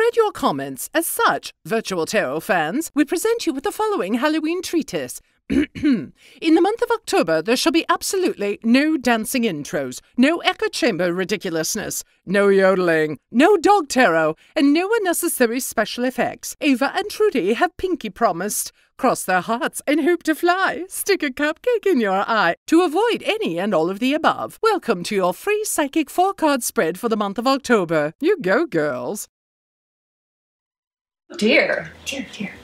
read your comments. As such, virtual tarot fans, we present you with the following Halloween treatise. In the month of October, there shall be absolutely no dancing intros, no echo chamber ridiculousness, no yodeling, no dog tarot, and no unnecessary special effects. Ava and Trudy have pinky promised. Cross their hearts and hope to fly. Stick a cupcake in your eye to avoid any and all of the above. Welcome to your free psychic 4-card spread for the month of October. You go, girls. Dear. Dear.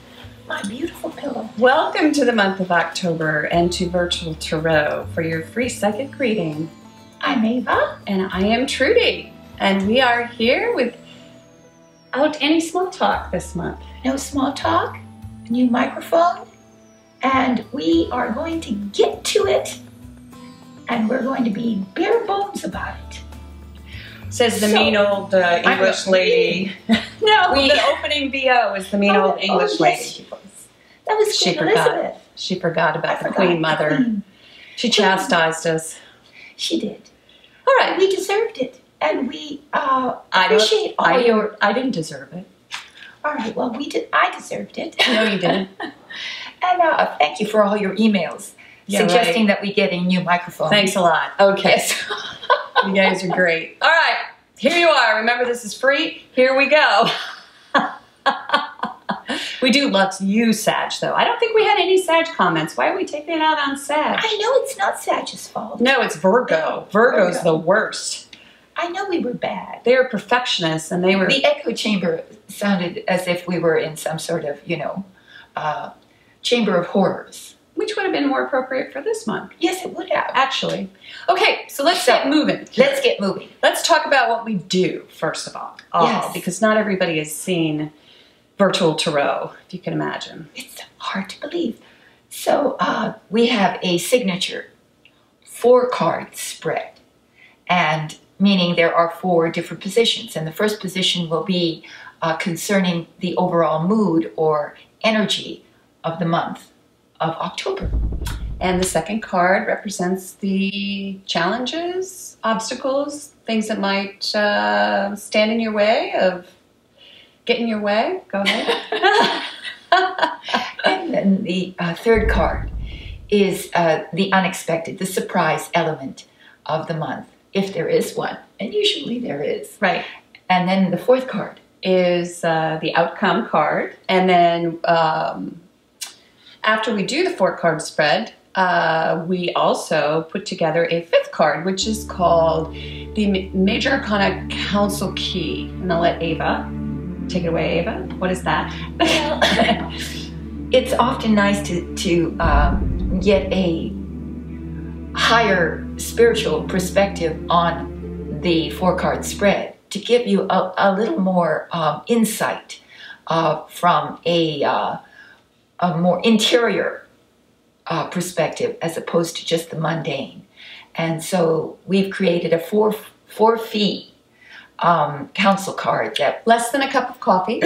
My beautiful pillow. Welcome to the month of October and to Virtual Tarot for your free psychic reading. I'm Ava. And I am Trudy. And we are here without any small talk this month. No small talk, new microphone, and we are going to get to it, and we're going to be bare bones about it. Says the mean old English lady. No, the opening VO is the mean old English lady. Yes, she was. That was Queen Elizabeth. She forgot about the Queen Mother. She chastised us. She did. All right. We deserved it, and we appreciate all your... I didn't deserve it. All right, well, I deserved it. No, you didn't. And thank you for all your emails suggesting that we get a new microphone. Thanks a lot. Okay. Yes. You guys are great. All right, here you are. Remember, this is free. Here we go. We do love you, Sag, though. I don't think we had any Sag comments. Why are we taking it out on Sag? I know it's not Sag's fault. No, it's Virgo. Virgo's the worst. I know we were bad. They were perfectionists, and they were... The echo chamber sounded as if we were in some sort of, chamber of horrors. Which would have been more appropriate for this month. Yes, it would have. Actually. Okay, so let's get moving. Let's get moving. Let's talk about what we do, first of all. Yes. Because not everybody has seen Virtual Tarot, if you can imagine. It's hard to believe. So we have a signature 4-card spread, and meaning there are 4 different positions. And the first position will be concerning the overall mood or energy of the month of October. And the second card represents the challenges, obstacles, things that might stand in your way of getting your way. Go ahead. And then the third card is the unexpected, the surprise element of the month, if there is one. And usually there is. Right. And then the fourth card is the outcome card. And then after we do the 4-card spread, we also put together a 5th card, which is called the Major Arcana Council Key. And I'll let Ava take it away. Ava, what is that? Well, it's often nice to get a higher spiritual perspective on the 4-card spread, to give you a little more insight from a more interior perspective, as opposed to just the mundane. And so we've created a 4-fee council card that... Less than a cup of coffee.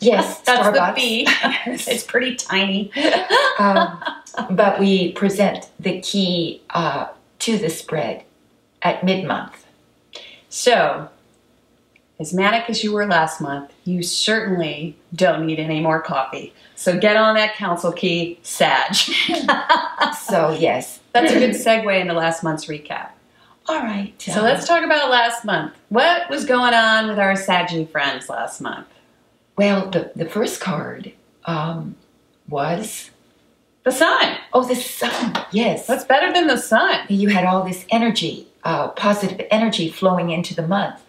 Yes, that's Starbucks. The fee. It's pretty tiny. But we present the key to the spread at mid-month. So, as manic as you were last month, you certainly don't need any more coffee. So get on that council key, Sag. So, yes. That's a good segue into last month's recap. All right. So let's talk about last month. What was going on with our Saggy friends last month? Well, the first card was... The sun. Oh, the sun, yes. That's better than the sun. You had all this energy, positive energy flowing into the month.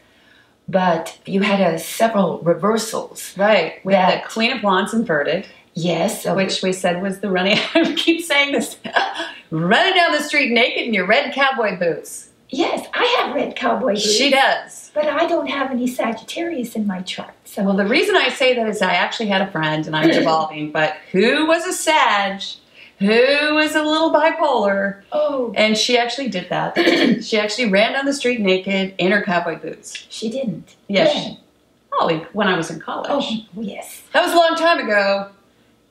But you had several reversals. Right. We had the Queen of Wands inverted. Yes. Which we said was the running... I keep saying this. Running down the street naked in your red cowboy boots. Yes, I have red cowboy boots. She does. But I don't have any Sagittarius in my chart. So. Well, the reason I say that is I actually had a friend, and I'm evolving, but who was a Sag, who was a little bipolar. Oh. And she actually did that. She actually ran down the street naked in her cowboy boots. She didn't. Yes. When I was in college. Oh, yes. That was a long time ago.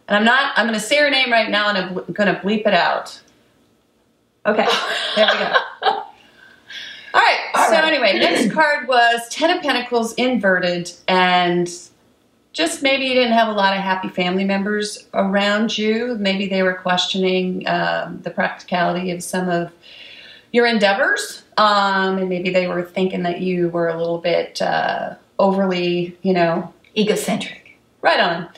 And I'm going to say her name right now, and I'm going to bleep it out. Okay. There we go. All right. So anyway, next card was Ten of Pentacles inverted, and just maybe you didn't have a lot of happy family members around you. Maybe they were questioning the practicality of some of your endeavors, and maybe they were thinking that you were a little bit overly, you know, egocentric. Right on.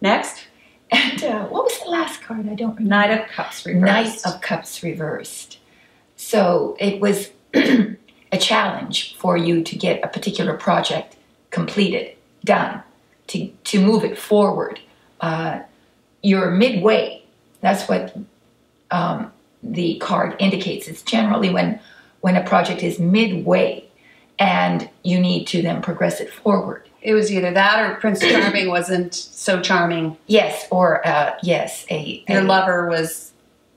Next. And what was the last card? I don't remember. Knight of Cups reversed. Knight of Cups reversed. So it was a challenge for you to get a particular project completed, done, to move it forward. You're midway. That's what the card indicates. It's generally when a project is midway and you need to then progress it forward. It was either that or Prince Charming wasn't so charming. Yes, or yes, your lover was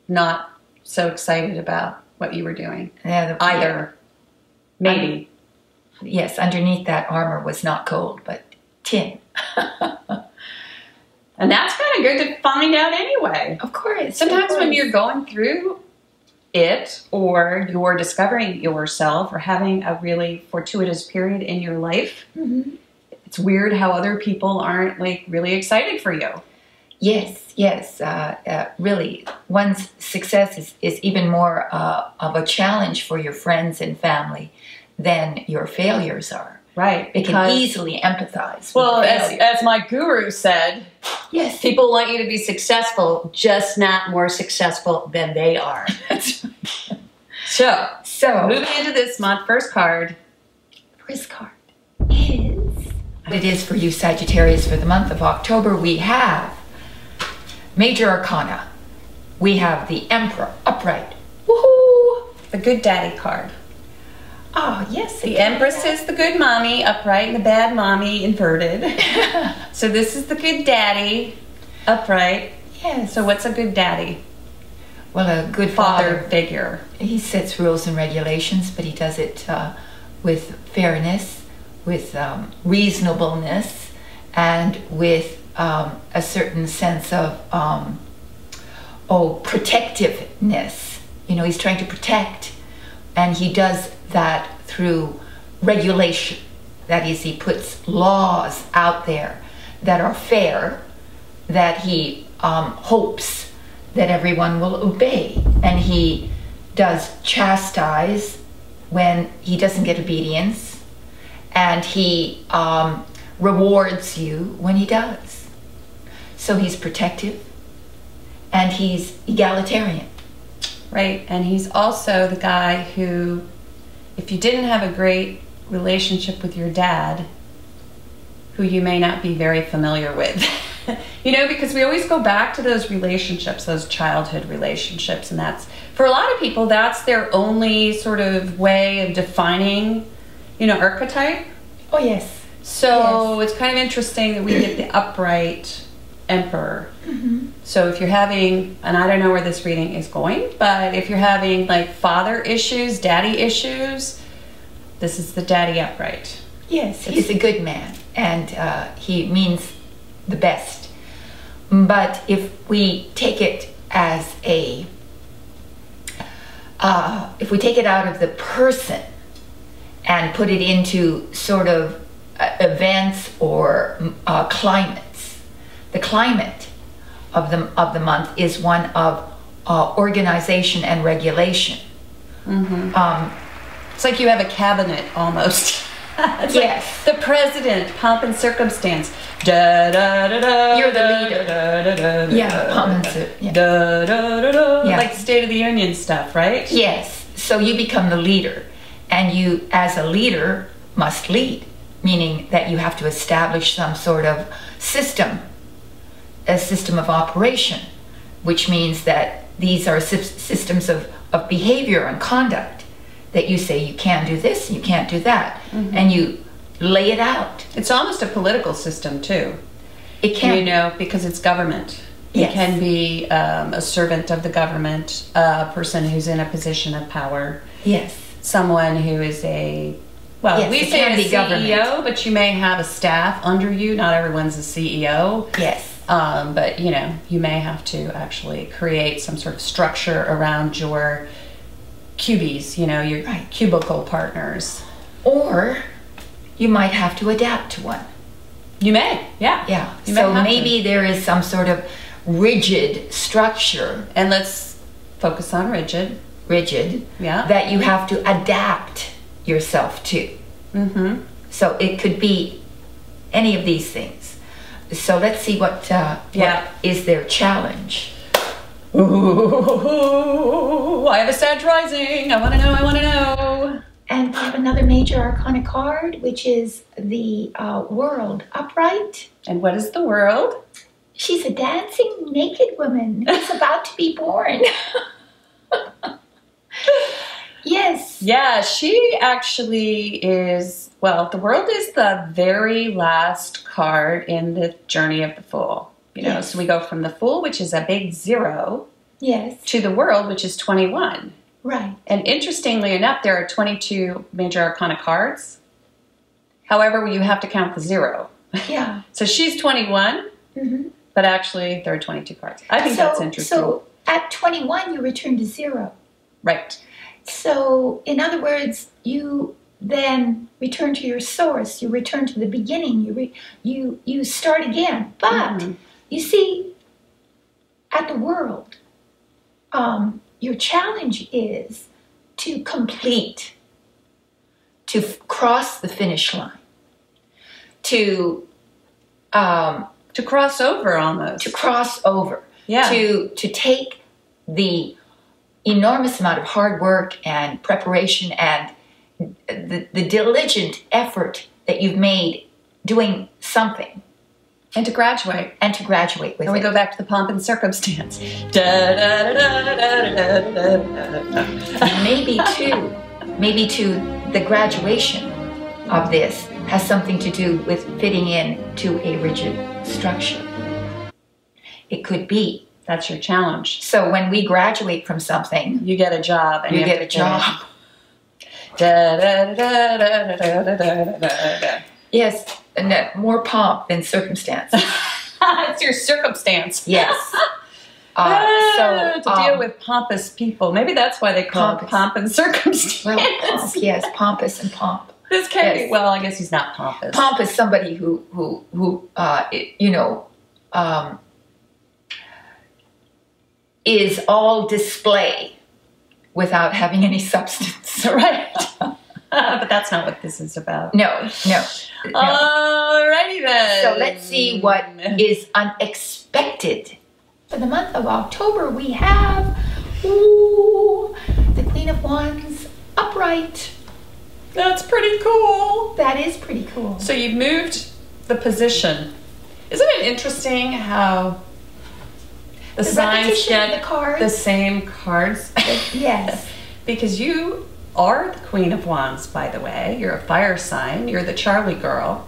not so excited about what you were doing. Either. Yeah. Maybe. Yes, underneath that armor was not gold, but tin. And that's kind of good to find out anyway. Of course. Sometimes when you're going through it, or you're discovering yourself, or having a really fortuitous period in your life, it's weird how other people aren't like really excited for you. Yes, yes. Really, one's success is even more of a challenge for your friends and family than your failures are. Right. They can easily empathize. Well, as my guru said, yes, people want you to be successful, just not more successful than they are. That's right. So moving into this month, first card. First card is... It is for you, Sagittarius, for the month of October. We have Major Arcana. We have the Emperor upright. Woohoo! The good daddy card. Oh, yes. The Empress is the good mommy upright and the bad mommy inverted. So this is the good daddy upright. Yes. So what's a good daddy? Well, a good father figure. He sets rules and regulations, but he does it with fairness, with reasonableness, and with a certain sense of protectiveness. You know, he's trying to protect, and he does that through regulation. That is, he puts laws out there that are fair, that he hopes that everyone will obey. And he does chastise when he doesn't get obedience, and he rewards you when he does. So he's protective, and he's egalitarian. Right, and he's also the guy who, if you didn't have a great relationship with your dad, who you may not be very familiar with, you know, because we always go back to those relationships, those childhood relationships, and that's, for a lot of people, that's their only sort of way of defining, you know, archetype. Oh, yes. So yes. It's kind of interesting that we get the upright Emperor. So if you're having, and I don't know where this reading is going, but if you're having like father issues, daddy issues, this is the daddy upright. Yes, he's a good man, and he means the best. But if we take it as a, if we take it out of the person and put it into sort of events or climates, the climate of the month is one of organization and regulation. It's like you have a cabinet almost. Yes. Like the president, pomp and circumstance. Da, da, da, da, you're the leader. Da, da, da, da, yeah, pomp and circumstance. Da, da, da, da, yeah. Like the State of the Union stuff, right? Yes. So you become the leader, and you, as a leader, must lead, meaning that you have to establish some sort of system, a system of operation, which means that these are systems of behavior and conduct, that you say you can't do this, you can't do that, and you lay it out. It's almost a political system too. It can, you know, because it's government. Yes. It can be a servant of the government, a person who's in a position of power. Yes. Someone who is a, well, yes, we say a CEO, government. but you may have a staff under you. Not everyone's a CEO. Yes. But, you know, you may have to actually create some sort of structure around your cubies, you know, your cubicle partners. Or you might have to adapt to one. You may, yeah. Yeah. You may So have maybe to. there is some sort of rigid structure, And let's focus on rigid. Yeah. that you have to adapt yourself to. Mm-hmm. So it could be any of these things. So let's see what is their challenge. Ooh, I have a Sag rising. I want to know. And we have another major arcana card, which is the World upright. And what is the world? She's a dancing naked woman who's about to be born. Yes. Yeah, she actually is, well, the world is the very last card in the journey of the Fool. You know, Yes. so we go from the Fool, which is a big 0, Yes. to the world, which is 21. Right. And interestingly enough, there are 22 major arcana cards. However, you have to count the 0. Yeah. So she's 21, Mm-hmm. but actually there are 22 cards. I think that's interesting. So at 21, you return to 0. Right. So, in other words, you then return to your source. You return to the beginning. You start again. But Mhm. you see, at the world, your challenge is To complete, to cross the finish line, to cross over almost. cross over, Yeah. to take the enormous amount of hard work and preparation and the diligent effort that you've made doing something, And to graduate. and to graduate with And we it. go back to the pomp and circumstance. Da, da, da, da, da, da, da, da, da. Maybe too, the graduation of this has something to do with fitting in to a rigid structure. It could be. That's your challenge. So when we graduate from something, You get a job. And you have get to a job. Da, da, da, da, da, da, da, da, da, da. Yes, and more pomp than circumstance. It's your circumstance. Yes. To deal with pompous people. Maybe that's why they call it Pompous. pomp and circumstance. Well, pomp, yes, pompous and pomp. This can be, Yes. well, I guess he's not pompous. Pomp is somebody who is all display without having any substance. Right. But that's not what this is about. No. Alrighty then. So let's see what is unexpected. for the month of October. We have the Queen of Wands upright. That's pretty cool. That is pretty cool. So you've moved the position. Isn't it interesting how the signs repetition of get the cards. the same cards? Yes. Because you are the Queen of Wands, by the way. You're a fire sign. You're the Charlie girl.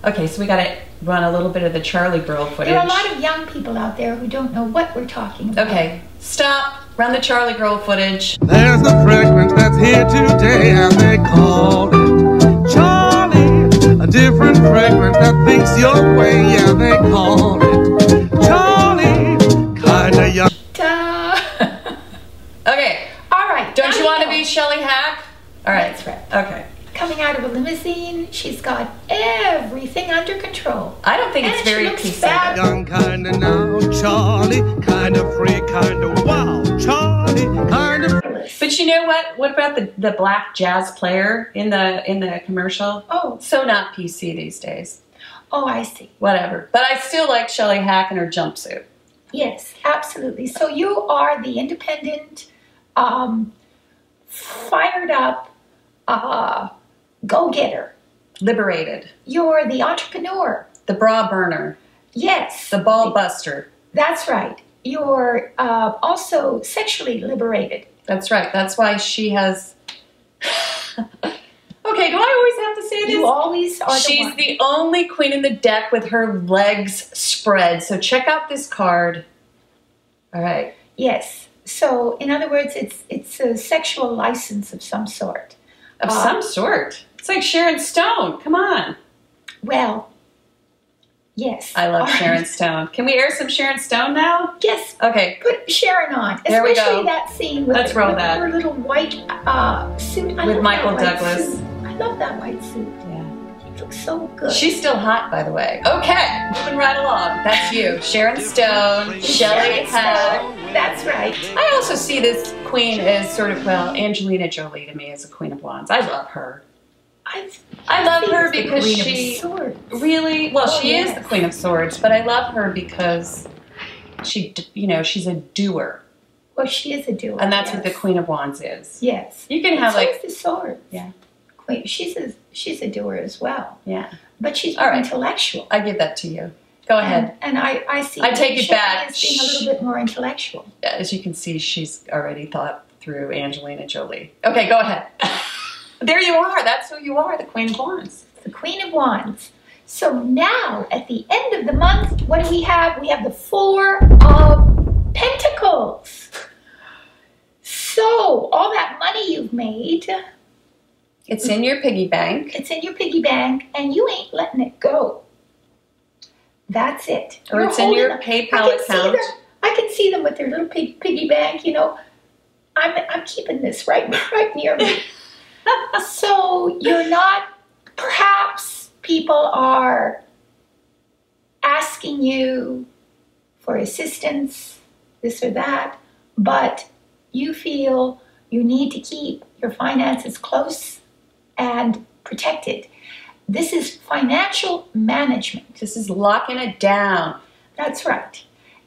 Okay, so we got to run a little bit of the Charlie girl footage. There are a lot of young people out there who don't know what we're talking about. Okay, stop. Run the Charlie girl footage. There's a fragrance that's here today, and they call it Charlie. A different fragrance that thinks your way, yeah, they call it Charlie. Kinda young. Ta. Okay, All right. don't now you want to know. be Shelley Hack? All right. That's right. Okay. Coming out of a limousine, she's got everything under control. I don't think And it's she very looks PC. fab- Young kinda now, Charlie. Kinda free, kinda wow, Charlie. Kinda. But you know what? What about the black jazz player in the commercial? Oh, So not PC these days. oh, I see. Whatever. But I still like Shelley Hack in her jumpsuit. Yes, absolutely. So you are the independent, fired up, go-getter. Liberated. You're the entrepreneur. The bra burner. Yes, The ball buster. that's right. You're also sexually liberated. That's right. That's why she has... Okay, do I always have to say this? You always are the She's one. the only queen in the deck with her legs spread. So check out this card. All right. Yes. So, in other words, it's a sexual license of some sort. Of some sort. It's like Sharon Stone. Come on. Well, yes. I love All right. Sharon Stone. Can we air some Sharon Stone now? Yes. Okay. Put Sharon on, There especially we go. that scene with, Let's roll with that. her little white suit. I With love Michael that white Douglas. suit. I love that white suit. Yeah. You look so good. She's still hot, by the way. Okay, moving right along. That's you. Sharon Stone, Shelley Hell. That's right. I also see this queen as sort of, well, Angelina Jolie to me is a queen of wands. I love her. I love her because she really, well, she is the Queen of Swords, but I love her because she, you know, she's a doer. Well, she is a doer. And that's what the Queen of Wands is. Yes. You can have like the swords. Yeah. Queen. She's a doer as well. Yeah. But she's All right. intellectual. I give that to you. Go ahead. And I see. I take it back. As being a little bit more intellectual. As you can see, she's already thought through Angelina Jolie. Okay, go ahead. There you are. That's who you are, the Queen of Wands. The Queen of Wands. So now, at the end of the month, what do we have? We have the Four of Pentacles. So, all that money you've made, it's in your piggy bank. It's in your piggy bank, and you ain't letting it go. That's it. Or it's in your PayPal account. I can see them with their little piggy bank. You know, I'm keeping this right near me. So you're not, perhaps people are asking you for assistance, this or that, but you feel you need to keep your finances close and protected. This is financial management. This is locking it down. That's right.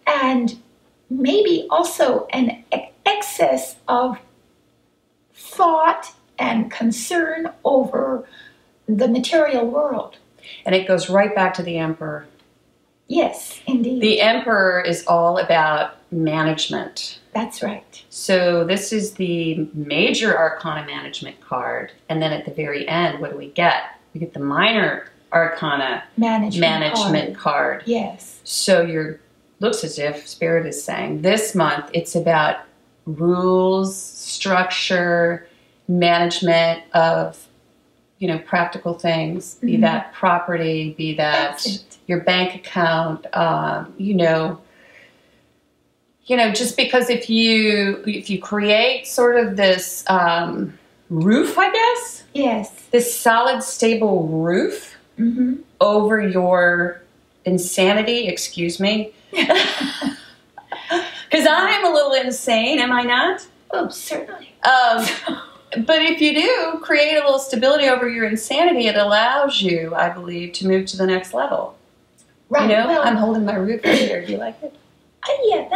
And maybe also an excess of thought and concern over the material world. And it goes right back to the Emperor. Yes, indeed. The Emperor is all about management. That's right. So this is the Major Arcana management card. And then at the very end, what do we get? We get the Minor Arcana management card. Yes. So looks as if Spirit is saying this month it's about rules, structure, management of, you know, practical things, be that property, be that your bank account, you know, just because if you create sort of this roof, I guess. Yes. This solid, stable roof over your insanity, excuse me. Because I'm a little insane, am I not? Oh, certainly. But if you do create a little stability over your insanity, it allows you, I believe, to move to the next level. Right. You know, well, I'm holding my roof right here. Do you like it? Yeah,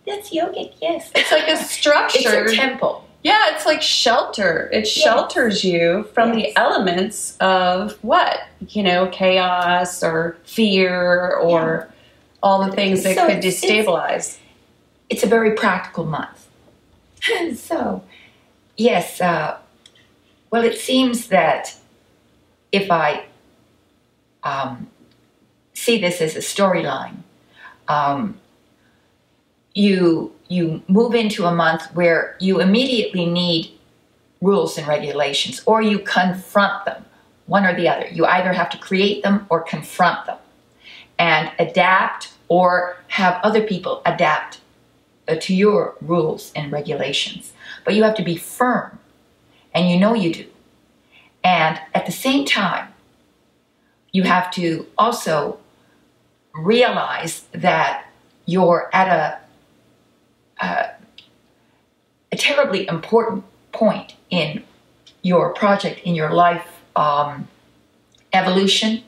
that's yogic. Yes. It's like a structure. It's a temple. Yeah, it's like shelter. It shelters you from the elements of what? You know, chaos or fear or all the things that could destabilize. It's a very practical month. So, yes, well, it seems that if I see this as a storyline, you move into a month where you immediately need rules and regulations, or you confront them, one or the other. You either have to create them or confront them, and adapt or have other people adapt to your rules and regulations. But you have to be firm, and you know you do. And at the same time, you have to also realize that you're at a terribly important point in your project, in your life evolution.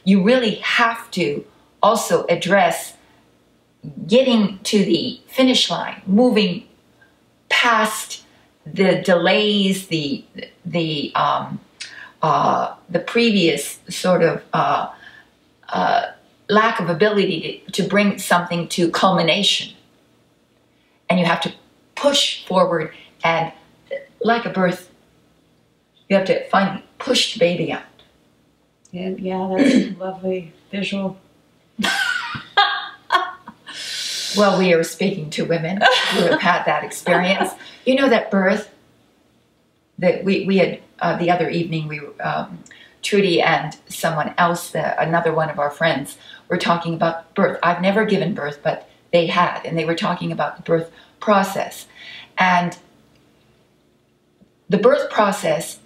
You really have to also address getting to the finish line, moving past the delays, the previous sort of lack of ability to bring something to culmination. And you have to push forward, and like a birth, you have to finally push the baby out. Yeah, that's a lovely visual. Well, we are speaking to women who have had that experience. You know that birth that we had the other evening, Trudy and someone else, another one of our friends, were talking about birth. I've never given birth, but they had, and they were talking about the birth process. And the birth process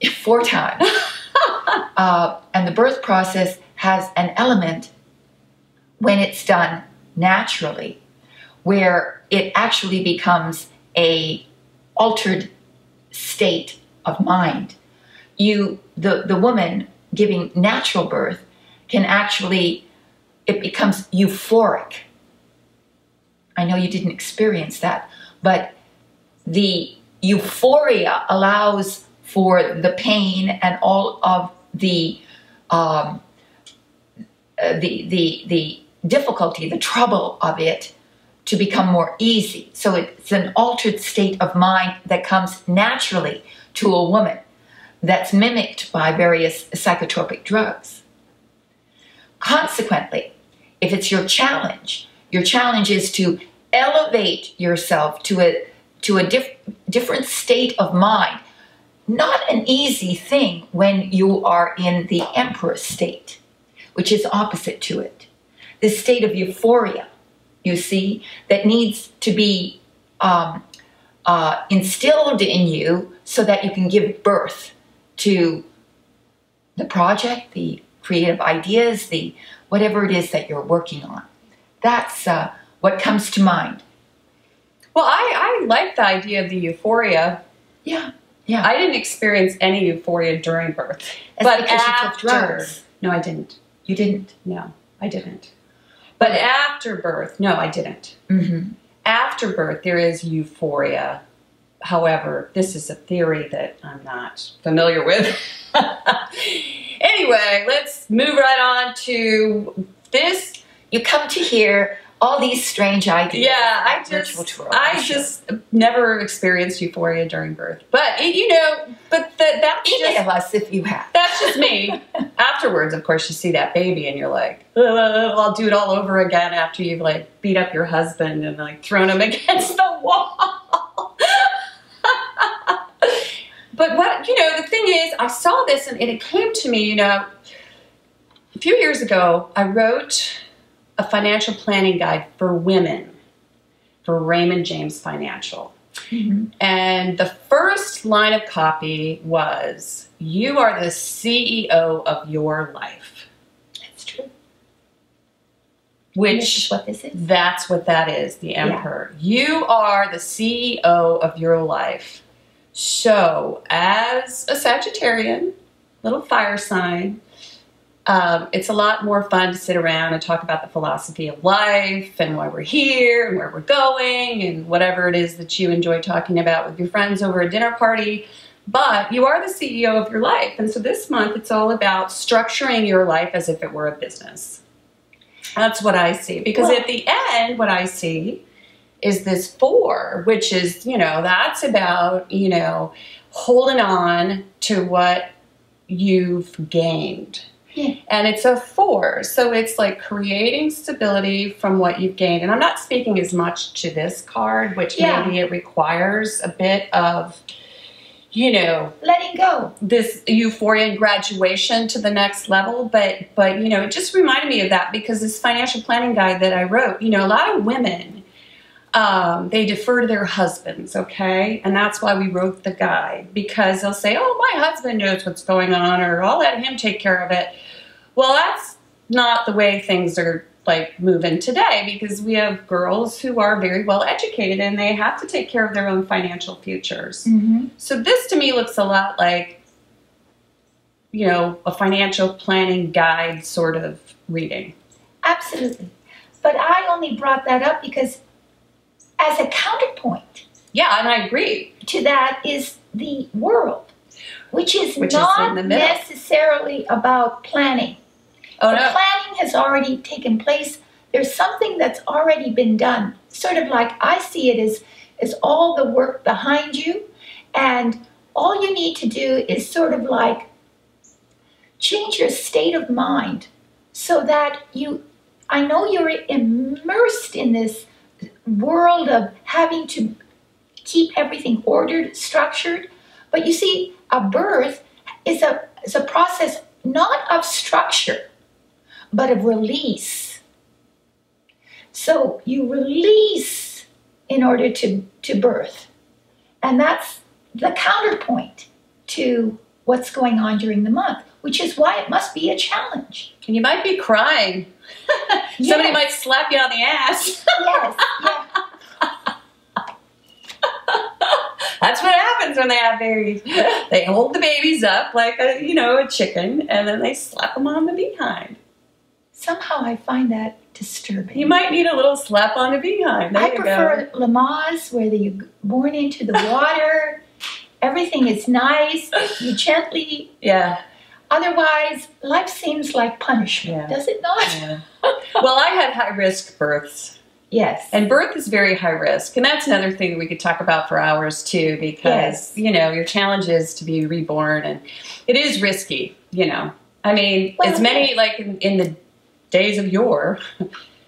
4 times. And the birth process has an element when it's done naturally, where it actually becomes a altered state of mind. The woman giving natural birth can actually, it becomes euphoric. I know you didn't experience that, but the euphoria allows for the pain and all of the difficulty, the trouble of it to become more easy. So it's an altered state of mind that comes naturally to a woman that's mimicked by various psychotropic drugs. Consequently, if it's your challenge is to elevate yourself to a different state of mind. Not an easy thing when you are in the Emperor state, which is opposite to it. This state of euphoria, you see, that needs to be instilled in you so that you can give birth to the project, the creative ideas, the whatever it is that you're working on. That's what comes to mind. Well, I like the idea of the euphoria. Yeah. I didn't experience any euphoria during birth. But because you took drugs. No, I didn't. You didn't? No, I didn't. But after birth, no, I didn't. Mm-hmm. After birth, there is euphoria. However, this is a theory that I'm not familiar with. Anyway, let's move right on to this. You come to hear all these strange ideas. Yeah, I just never experienced euphoria during birth. But, that's email us if you have. That's just me. Afterwards, of course, you see that baby and you're like, I'll do it all over again after you've like beat up your husband and like thrown him against the wall. But the thing is, I saw this and it came to me, a few years ago, I wrote a financial planning guide for women for Raymond James Financial. Mm-hmm. And the first line of copy was, you are the CEO of your life. That's true. Which this is what this is. That's what that is, the Emperor. Yeah. You are the CEO of your life. So as a Sagittarian, little fire sign, it's a lot more fun to sit around and talk about the philosophy of life and why we're here and where we're going and whatever it is that you enjoy talking about with your friends over a dinner party. But you are the CEO of your life. And so this month, it's all about structuring your life as if it were a business. That's what I see. Because at the end, what I see is this 4, which is, that's about, holding on to what you've gained. Yeah. And it's a 4, so it's like creating stability from what you've gained. And I'm not speaking as much to this card, which maybe it requires a bit of, letting go. This euphoria and graduation to the next level. But it just reminded me of that because this financial planning guide that I wrote, a lot of women, they defer to their husbands, okay? And that's why we wrote the guide, because they'll say, oh, my husband knows what's going on, or I'll let him take care of it. Well, that's not the way things are like moving today, because we have girls who are very well educated and they have to take care of their own financial futures. Mm-hmm. So this to me looks a lot like, a financial planning guide sort of reading. Absolutely. But I only brought that up because as a counterpoint. Yeah, and I agree. To that is the world, which is in not the middle. Necessarily about planning. Oh, the no. planning has already taken place. There's something that's already been done. Sort of like I see it as all the work behind you, and all you need to do is sort of like change your state of mind so that I know you're immersed in this world of having to keep everything ordered, structured. But you see, a birth is a process not of structure, but of release. So you release in order to birth. And that's the counterpoint to what's going on during the month, which is why it must be a challenge. And you might be crying. Yes. Somebody might slap you on the ass. Yes, yeah. That's what happens when they have babies. They hold the babies up like a chicken, and then they slap them on the behind. Somehow I find that disturbing. You might need a little slap on the behind. There I you prefer Lamaze, where you're born into the water. Everything is nice. You gently. Yeah. Otherwise, life seems like punishment, Yeah. does it not? Yeah. Well, I had high-risk births. Yes. And birth is very high risk. And that's another thing we could talk about for hours too, because, your challenge is to be reborn, and it is risky, I mean, Well, as many, like in the days of yore,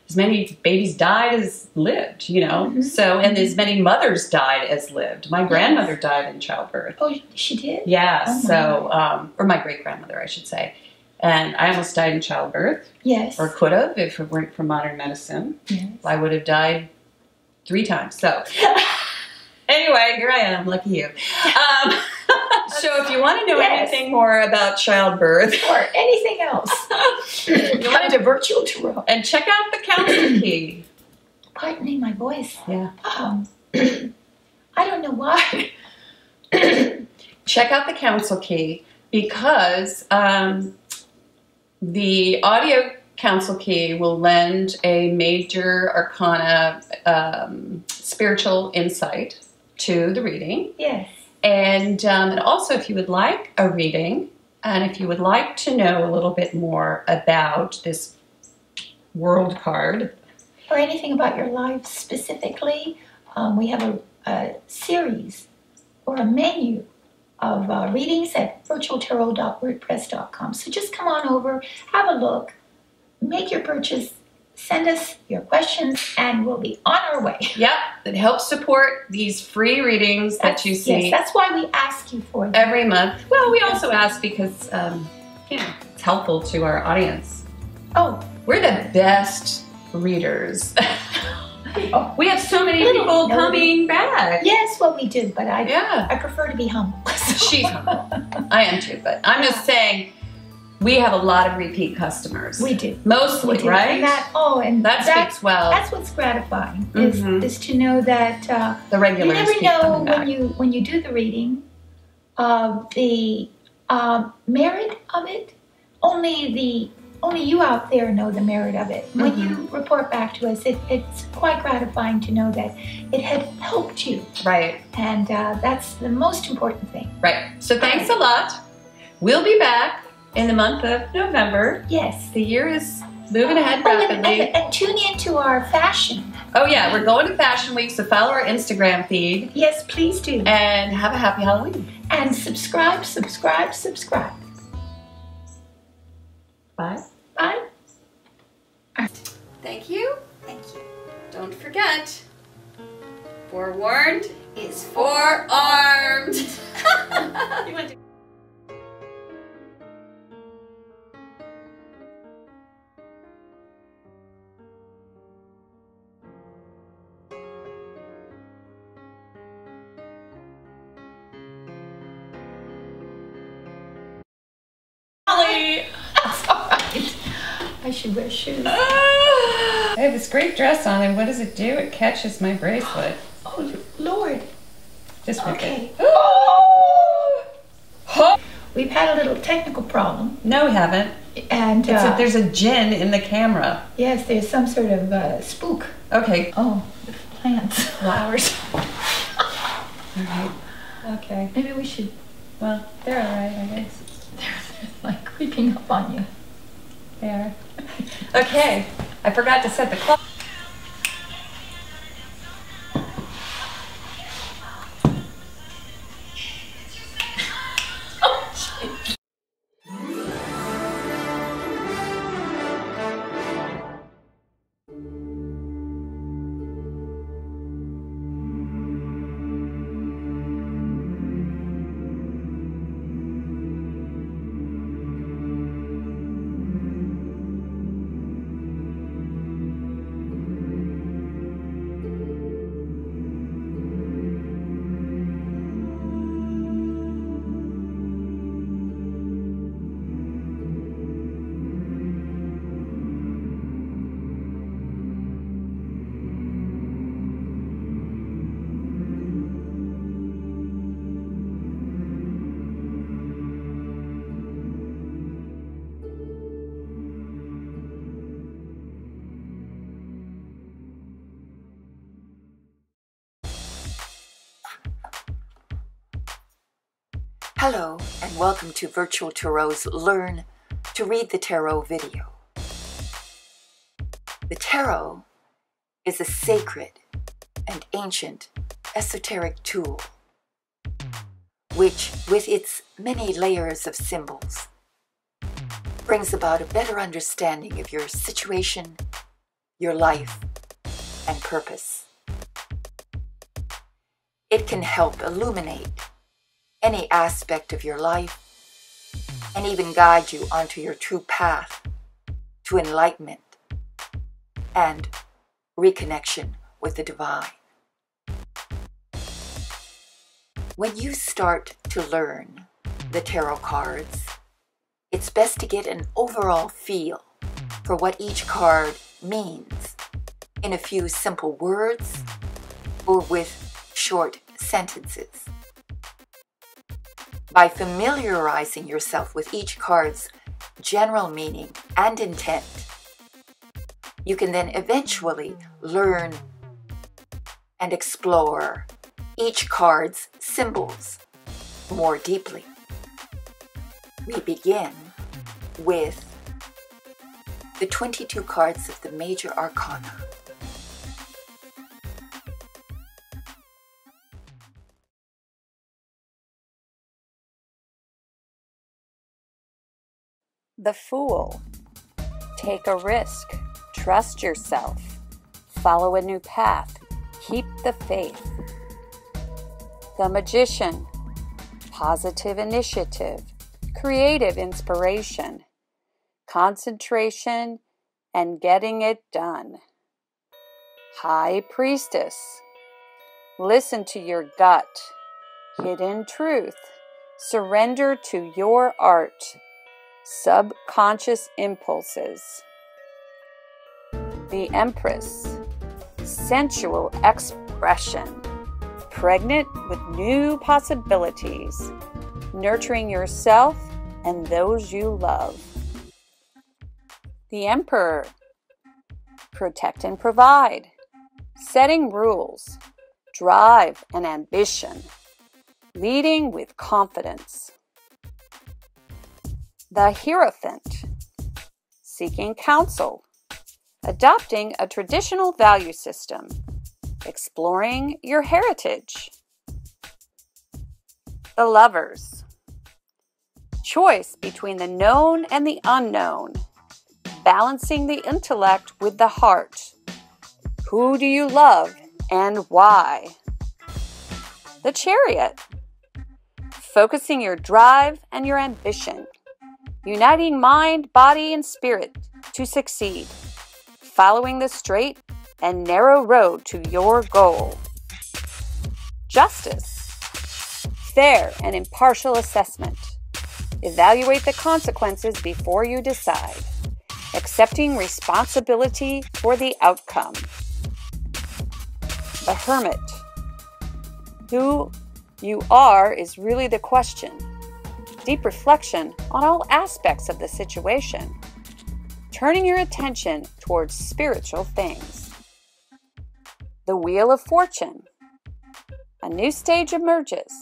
as many babies died as lived, Mm-hmm. So, and as many mothers died as lived. My grandmother died in childbirth. Oh, she did? Yeah, Oh, so, or my great-grandmother, I should say. And I almost died in childbirth, Yes. or could have if it weren't for modern medicine. Yes. I would have died 3 times. So, anyway, here I am. Lucky you. So, if you want to know Yes. anything more about childbirth, Or anything else. Come to Virtual Tarot. and check out the council key. Pardon me, my voice. Yeah. I don't know why. Check out the council key, because the audio council key will lend a major arcana spiritual insight to the reading. Yes. And also, if you would like a reading, and if you would like to know a little bit more about this world card, Or anything about your life specifically, we have a series or a menu of readings at virtualtarot.wordpress.com. So just come on over, have a look, make your purchase, send us your questions, and we'll be on our way. yep, that helps support these free readings that you see Yes, that's why we ask you for them. every month. Well, we also ask because, it's helpful to our audience. Oh, We're the best readers. Oh. We have so many Little people nerdy. coming back. yes, well, we do, but Yeah. I prefer to be humble. She's humble. I am too, but I'm just saying we have a lot of repeat customers. We do. Mostly, We do. right? And That speaks well. That's what's gratifying, Mhm. is to know that The you regulars never keep know coming back. when you do the reading, the merit of it. Only you out there know the merit of it. When you report back to us, it's quite gratifying to know that it had helped you, Right, and that's the most important thing. right. So thanks a lot. We'll be back in the month of November. Yes. The year is moving ahead Oh, rapidly. and tune into our fashion. Oh yeah, we're going to Fashion Week, so follow our Instagram feed Yes, please do. and have a happy Halloween. And subscribe. Bye. Bye. Thank you. Thank you. Don't forget, forewarned is forearmed. You went to Holly. That's all right. I should wear shoes. I have this great dress on, and what does it do? It catches my bracelet. Oh, Lord. Just with Okay. it. Oh! We've had a little technical problem. No, we haven't. And There's a gin in the camera. yes, there's some sort of spook. Okay. Oh, the plants. Flowers. All right. Okay. Maybe we should. Well, they're all right, I guess. They're like creeping up on you. They are. Okay. I forgot to set the clock. Hello, and welcome to Virtual Tarot's Learn to Read the Tarot video. The tarot is a sacred and ancient esoteric tool, which, with its many layers of symbols, brings about a better understanding of your situation, your life, and purpose. It can help illuminate any aspect of your life and even guide you onto your true path to enlightenment and reconnection with the divine. When you start to learn the tarot cards, it's best to get an overall feel for what each card means in a few simple words or with short sentences. By familiarizing yourself with each card's general meaning and intent, you can then eventually learn and explore each card's symbols more deeply. We begin with the 22 cards of the Major Arcana. The Fool. Take a risk. Trust yourself. Follow a new path. Keep the faith. The Magician. Positive initiative. Creative inspiration. Concentration and getting it done. High Priestess. Listen to your gut. Hidden truth. Surrender to your art. Subconscious impulses. The Empress. Sensual expression. Pregnant with new possibilities. Nurturing yourself and those you love. The Emperor. Protect and provide. Setting rules. Drive and ambition. Leading with confidence. The Hierophant. Seeking counsel. Adopting a traditional value system. Exploring your heritage. The Lovers. Choice between the known and the unknown. Balancing the intellect with the heart. Who do you love and why? The Chariot. Focusing your drive and your ambition. Uniting mind, body, and spirit to succeed. Following the straight and narrow road to your goal. Justice. Fair and impartial assessment. Evaluate the consequences before you decide. Accepting responsibility for the outcome. The Hermit. Who you are is really the question. Deep reflection on all aspects of the situation. Turning your attention towards spiritual things. The Wheel of Fortune. A new stage emerges.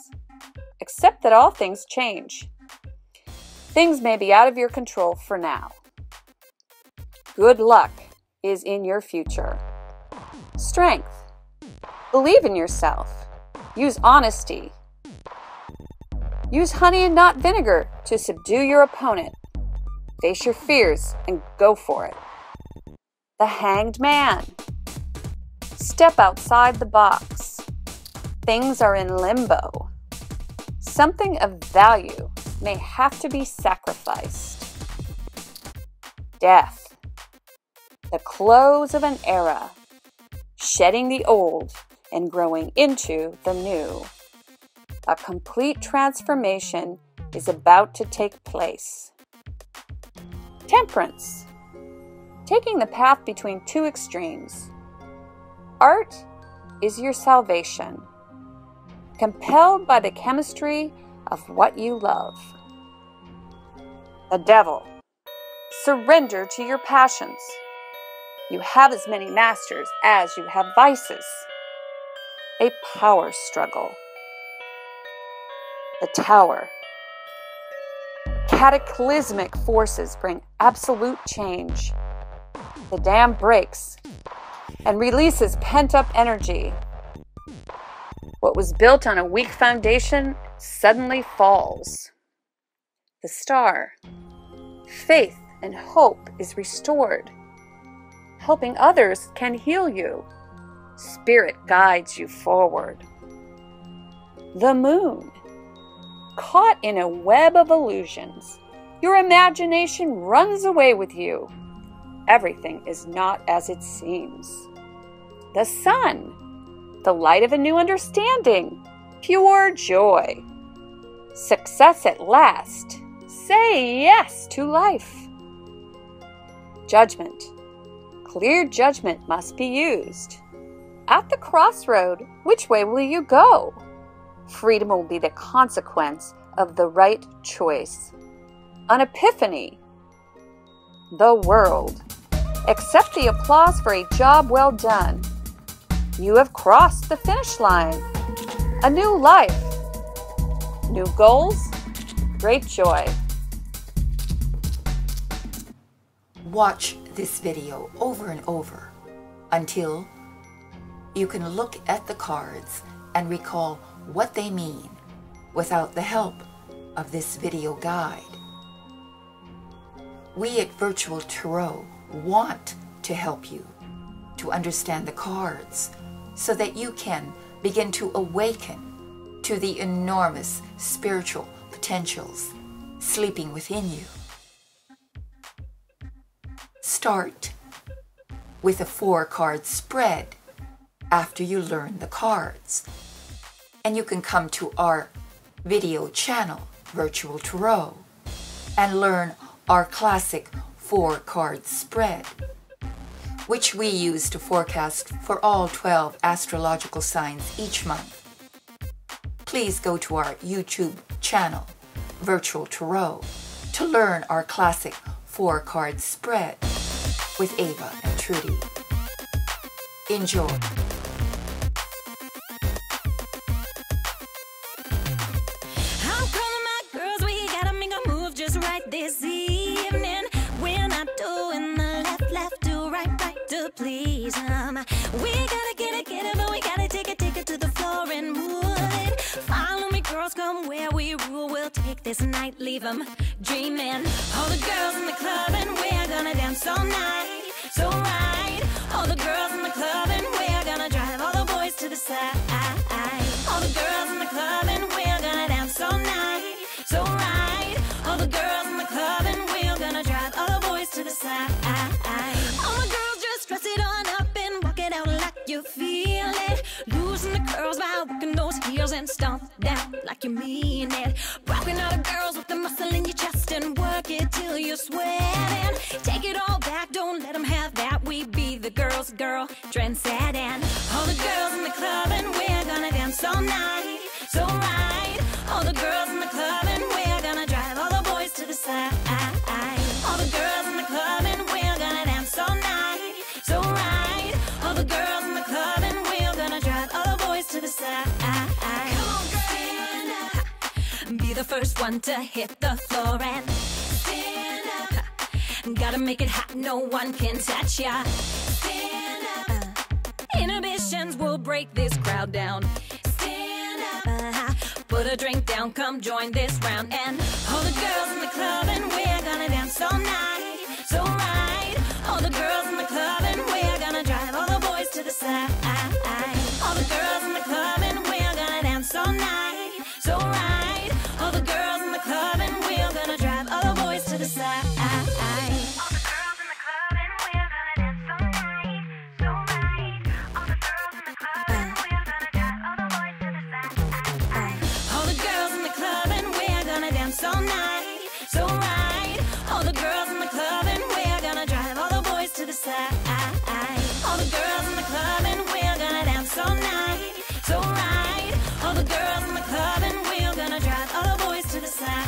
Accept that all things change. Things may be out of your control for now. Good luck is in your future. Strength. Believe in yourself. Use honesty. Use honey and not vinegar to subdue your opponent. Face your fears and go for it. The Hanged Man. Step outside the box. Things are in limbo. Something of value may have to be sacrificed. Death. The close of an era. Shedding the old and growing into the new. A complete transformation is about to take place. Temperance. Taking the path between two extremes. Art is your salvation. Compelled by the chemistry of what you love. The Devil. Surrender to your passions. You have as many masters as you have vices. A power struggle. The Tower. Cataclysmic forces bring absolute change. The dam breaks and releases pent-up energy. What was built on a weak foundation suddenly falls. The star, faith and hope is restored. Helping others can heal you. Spirit guides you forward. The moon, caught in a web of illusions, your imagination runs away with you. Everything is not as it seems. The sun, the light of a new understanding, pure joy. Success at last. Say yes to life. Judgment. Clear judgment must be used. At the crossroad, which way will you go? Freedom will be the consequence of the right choice. An epiphany. The world. Accept the applause for a job well done. You have crossed the finish line. A new life. New goals. Great joy. Watch this video over and over until you can look at the cards and recall what they mean without the help of this video guide. We at Virtual Tarot want to help you to understand the cards so that you can begin to awaken to the enormous spiritual potentials sleeping within you. Start with a 4-card spread after you learn the cards. And you can come to our video channel, Virtual Tarot, and learn our classic 4-card spread, which we use to forecast for all 12 astrological signs each month. Please go to our YouTube channel, Virtual Tarot, to learn our classic 4-card spread with Ava and Trudy. Enjoy. This evening, we're not doing the left, do right, to please them. We gotta get it, but we gotta take it to the floor and move it. Follow me, girls, come where we rule. We'll take this night, leave them dreaming. All the girls in the club and we're gonna dance all night, so right. All the girls in the club and we're gonna drive all the boys to the side. All the girls in the club and we're gonna dance all night, so right. All the girls in the club and we're gonna drive all the boys to the side. All the girls just dress it on up and walk it out like you feel it. Loosen the curls by working those heels and stomp down like you mean it. Rocking all the girls with the muscle in your chest and work it till you're sweating. Take it all back, don't let them have that. We be the girls' girl, trendsetting. All the girls in the club and we're gonna dance all night, so right. All the girls in the club and we're gonna drive all the boys to the side. All the girls in the club and we're gonna dance all night, so right. All the girls in the club and we're gonna drive all the boys to the side. Come on, stand up. Be the first one to hit the floor and stand up. Gotta make it hot, no one can touch ya. Stand up. Inhibitions will break this crowd down. Stand up. Put a drink down, come join this round. And all the girls in the club and we're gonna dance all night, so right. All the girls in the club and we're gonna drive all the boys to the side. All the girls in the club and we're gonna dance all night, so right. All the girls in the club and we're gonna drive all the boys to the side. All the girls in the club and we're gonna dance all night, so right. All the girls in the club and we're gonna drive all the boys to the side. All the girls in the club and we're gonna dance all night, so right. All the girls in the club and we're gonna drive all the boys to the side. All the girls in the club and we're gonna dance all night, so right. All the girls in the club and we're gonna drive all the boys to the side.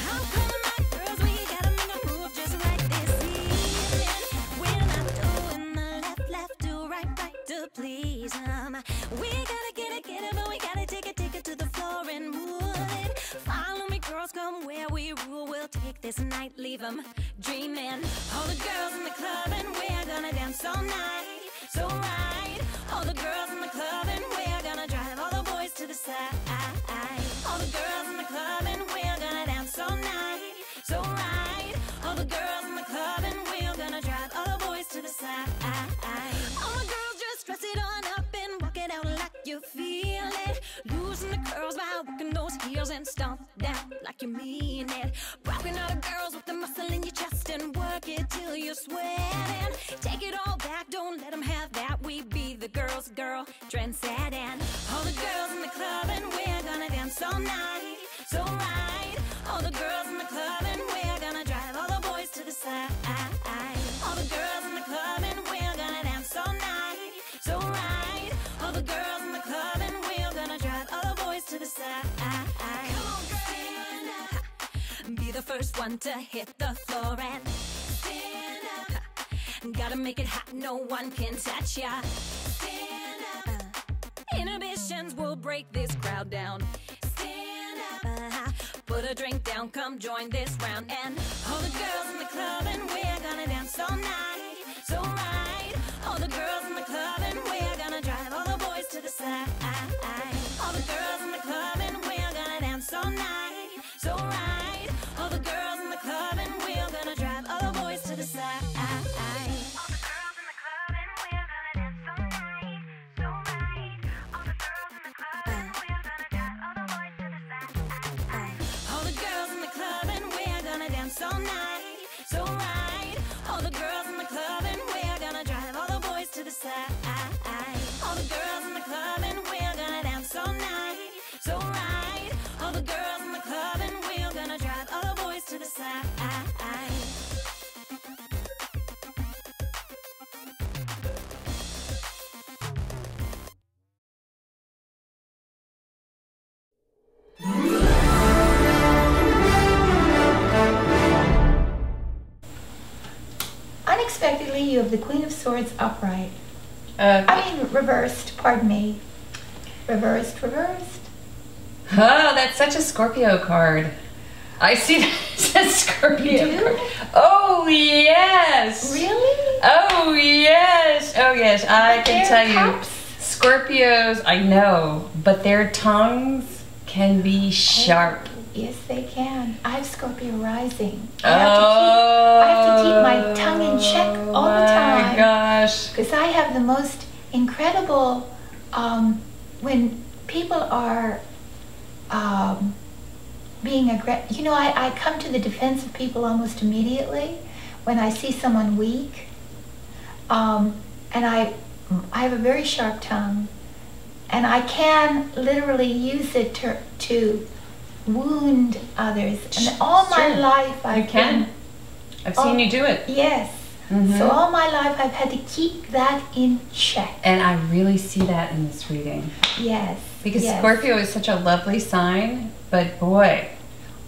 How come my girls, we gotta make a move just right this evening? We're not doing the left, do right, to please them. We gotta get it, but we gotta take it to the floor and move it. Follow me, girls, come this night, leave them dreaming. All the girls in the club and we're gonna dance all night. So right, all the girls in the club and we're gonna drive all the boys to the side. All the girls in the club and we're gonna dance all night. So right, all the girls in the club and we're gonna drive all the boys to the side. All the girls just dress it on up and walk it out like you feel it. Losing the curls by working those heels and stomp down like you mean it. Rocking all the girls with the muscle in your chest and work it till you're sweating. Take it all back, don't let them have that. We be the girls' girl, trendsetting. All the girls in the club and we're gonna dance all night. So right, all the girls in the club and we're gonna drive all the boys to the side. All the girls in the club and we're gonna dance all night. So right, all the girls in the club and we're gonna drive all the boys to the side. Come on, stand up. Be the first one to hit the floor and stand up. Gotta make it hot, no one can touch ya. Stand up. Inhibitions will break this crowd down. Stand up. Put a drink down, come join this round. And all the girls in the club and we're gonna dance all night. So right, all the girls in the club and we're gonna drive all the boys to the side. All the girls in the club and we're gonna dance all night. So right, all the girls in the club and we're gonna drive all the boys to the side. All night, so right. All the girls in the club and we're gonna drive all the boys to the side. All the girls in the club and we're gonna dance all night. So right. All the girls in the club and we're gonna drive all the boys to the side. Unexpectedly, you have the Queen of Swords upright. I mean, reversed, pardon me. Reversed. Oh, that's such a Scorpio card. I see that as a Scorpio card. Oh, yes. Really? Oh, yes. Oh, yes. I can tell you. Cups. Scorpios, I know, but their tongues can be sharp. Yes, they can. I have Scorpio rising. I have to keep my tongue in check all the time. Oh my gosh. Because I have the most incredible, when people are being aggressive, you know, I come to the defense of people almost immediately when I see someone weak. And I have a very sharp tongue, and I can literally use it to wound others. And all my life I've seen you do it. Yes. So all my life I've had to keep that in check. And I really see that in this reading. Yes. Because Scorpio is such a lovely sign, but boy,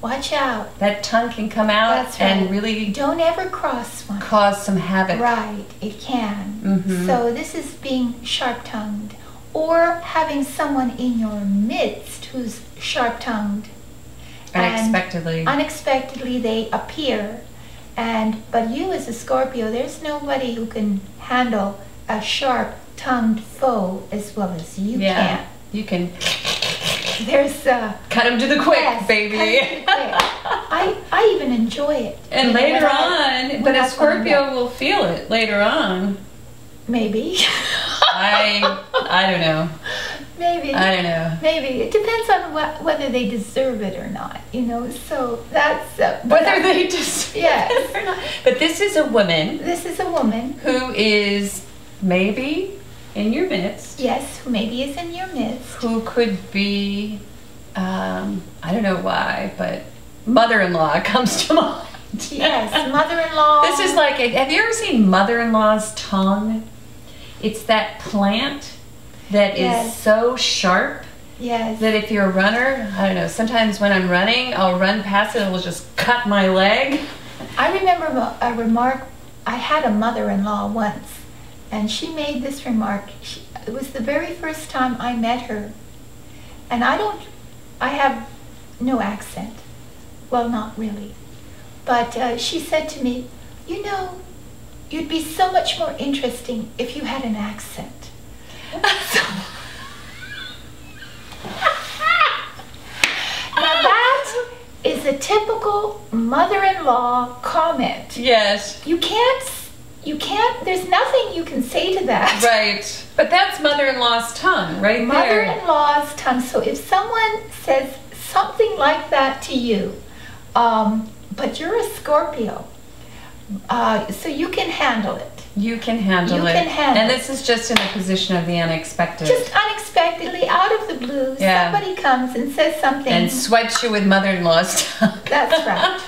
watch out. That tongue can come out. That's right. And really don't ever cross one. Cause some havoc. Right, it can. So this is being sharp-tongued, or having someone in your midst who's sharp-tongued. Unexpectedly they appear. But you as a Scorpio, there's nobody who can handle a sharp-tongued foe as well as you can. You can. There's cut him to the quick, baby. I even enjoy it. And later on, but a Scorpio will feel it later on. Maybe. I don't know. Maybe. I don't know. Maybe. It depends on whether they deserve it or not, you know, so that's... whether they deserve it or not. But this is a woman. This is a woman. Who is maybe in your midst. Yes, who maybe is in your midst. Who could be, I don't know why, but mother-in-law comes to mind. Yes, mother-in-law. This is like, have you ever seen mother-in-law's tongue? It's that plant that is so sharp that if you're a runner, I don't know, sometimes when I'm running, I'll run past it and it will just cut my leg. I remember a remark, I had a mother-in-law once, and she made this remark. It was the very first time I met her, and I have no accent. Well, not really. But she said to me, you know, you'd be so much more interesting if you had an accent. So, now that is a typical mother-in-law comment. Yes. You can't, there's nothing you can say to that. Right. But that's mother-in-law's tongue, right there. Mother-in-law's tongue. So if someone says something like that to you, but you're a Scorpio, so you can handle it. You can handle it. You can handle and it. this is just in the position of the unexpected. Just unexpectedly, out of the blue, Yeah. somebody comes and says something. And swipes you with mother-in-law's tongue. That's right.